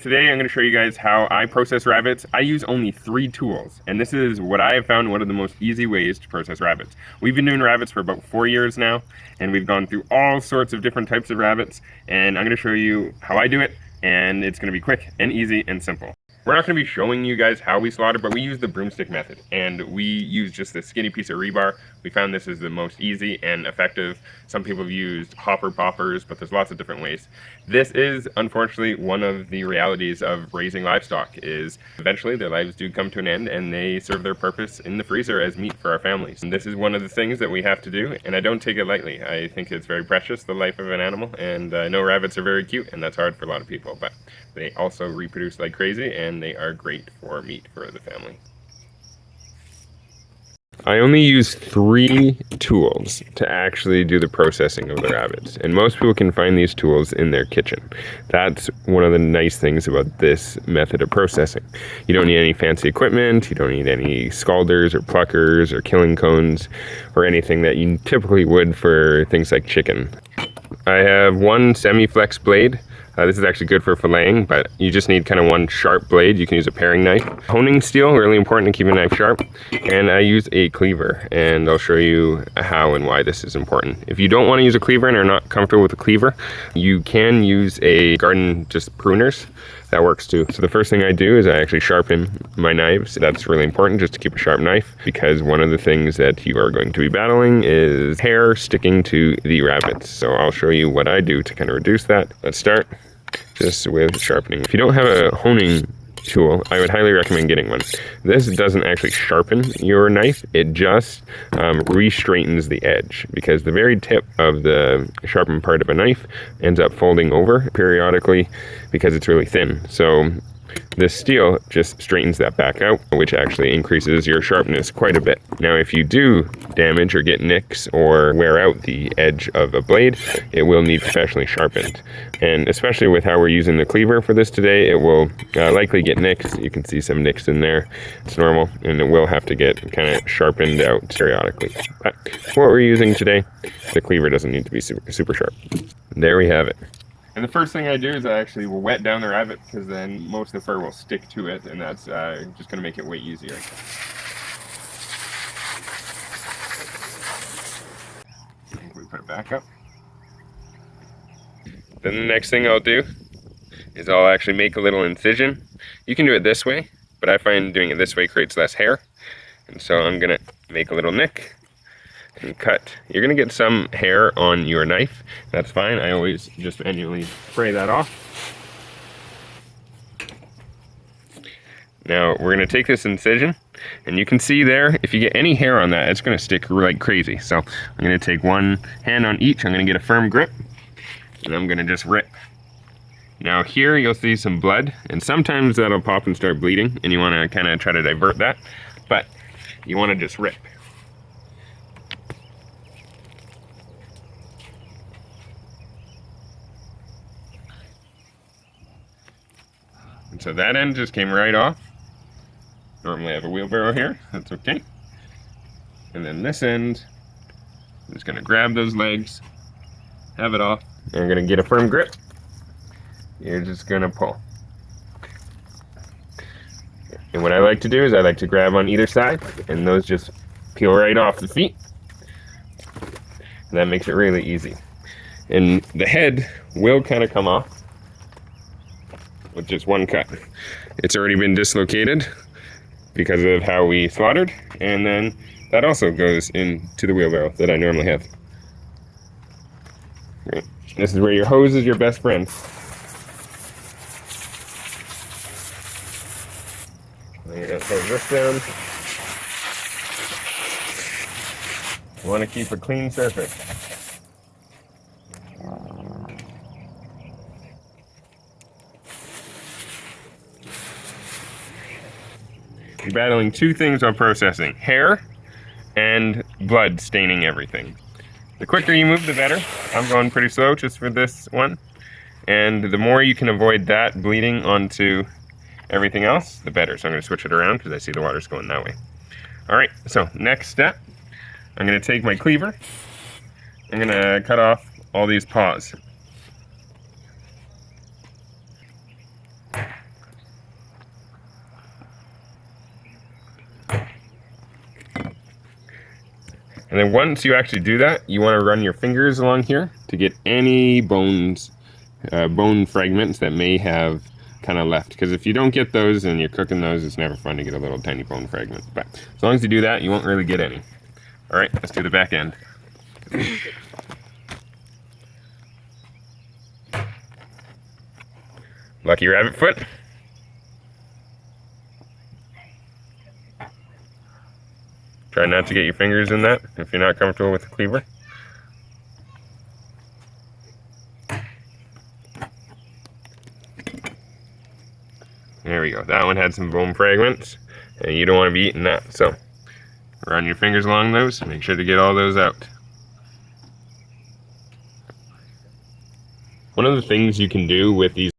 Today I'm going to show you guys how I process rabbits. I use only 3 tools, and this is what I have found one of the most easy ways to process rabbits. We've been doing rabbits for about 4 years now, and we've gone through all sorts of different types of rabbits, and I'm going to show you how I do it, and it's going to be quick and easy and simple. We're not going to be showing you guys how we slaughter, but we use the broomstick method, and we use just this skinny piece of rebar. We found this is the most easy and effective. Some people have used hopper poppers, but there's lots of different ways. This is unfortunately one of the realities of raising livestock, is eventually their lives do come to an end and they serve their purpose in the freezer as meat for our families. And this is one of the things that we have to do, and I don't take it lightly. I think it's very precious, the life of an animal, and I know rabbits are very cute, and that's hard for a lot of people, but they also reproduce like crazy, and they are great for meat for the family. I only use 3 tools to actually do the processing of the rabbits, and most people can find these tools in their kitchen. That's one of the nice things about this method of processing. You don't need any fancy equipment, you don't need any scalders or pluckers or killing cones or anything that you typically would for things like chicken. I have one semi-flex blade. This is actually good for filleting, but you just need kind of one sharp blade. You can use a paring knife. Honing steel, really important to keep a knife sharp. And I use a cleaver, and I'll show you how and why this is important. If you don't want to use a cleaver and are not comfortable with a cleaver, you can use a garden just pruners. That works too. So the first thing I do is I actually sharpen my knives. That's really important, just to keep a sharp knife, because one of the things that you are going to be battling is hair sticking to the rabbits. So I'll show you what I do to kind of reduce that. Let's start just with sharpening. If you don't have a honing tool, I would highly recommend getting one. This doesn't actually sharpen your knife, it just re-straightens the edge, because the very tip of the sharpened part of a knife ends up folding over periodically because it's really thin. So this steel just straightens that back out, which actually increases your sharpness quite a bit. Now, if you do damage or get nicks or wear out the edge of a blade, it will need professionally sharpened. And especially with how we're using the cleaver for this today, it will likely get nicks. You can see some nicks in there. It's normal, and it will have to get kind of sharpened out periodically. But for what we're using today, the cleaver doesn't need to be super sharp. There we have it. And the first thing I do is I actually will wet down the rabbit, because then most of the fur will stick to it, and that's just going to make it way easier. We put it back up. Then the next thing I'll do is I'll actually make a little incision. You can do it this way, but I find doing it this way creates less hair. And so I'm going to make a little nick and cut. You're going to get some hair on your knife. That's fine. I always just manually spray that off. Now we're going to take this incision, and you can see there, if you get any hair on that, it's going to stick like crazy. So I'm going to take one hand on each. I'm going to get a firm grip, and I'm going to just rip. Now here you'll see some blood, and sometimes that'll pop and start bleeding, and you want to kind of try to divert that, but you want to just rip. And so that end just came right off. Normally I have a wheelbarrow here, that's okay. And then this end, I'm just gonna grab those legs, have it off, and I'm gonna get a firm grip. You're just gonna pull. And what I like to do is I like to grab on either side, and those just peel right off the feet. And that makes it really easy. And the head will kind of come off with just one cut. It's already been dislocated because of how we slaughtered, and then that also goes into the wheelbarrow that I normally have. Right. This is where your hose is your best friend. I'm gonna hose this down. You want to keep a clean surface. You're battling 2 things while processing: hair and blood staining everything. The quicker you move, the better. I'm going pretty slow just for this one. And the more you can avoid that bleeding onto everything else, the better. So I'm going to switch it around because I see the water's going that way. Alright, so next step, I'm going to take my cleaver. I'm going to cut off all these paws. And then once you actually do that, you want to run your fingers along here to get any bones, bone fragments that may have kind of left. Because if you don't get those and you're cooking those, it's never fun to get a little tiny bone fragment. But as long as you do that, you won't really get any. All right, let's do the back end. Lucky rabbit foot. Try not to get your fingers in that if you're not comfortable with the cleaver. There we go. That one had some bone fragments, and you don't want to be eating that. So run your fingers along those. Make sure to get all those out. One of the things you can do with these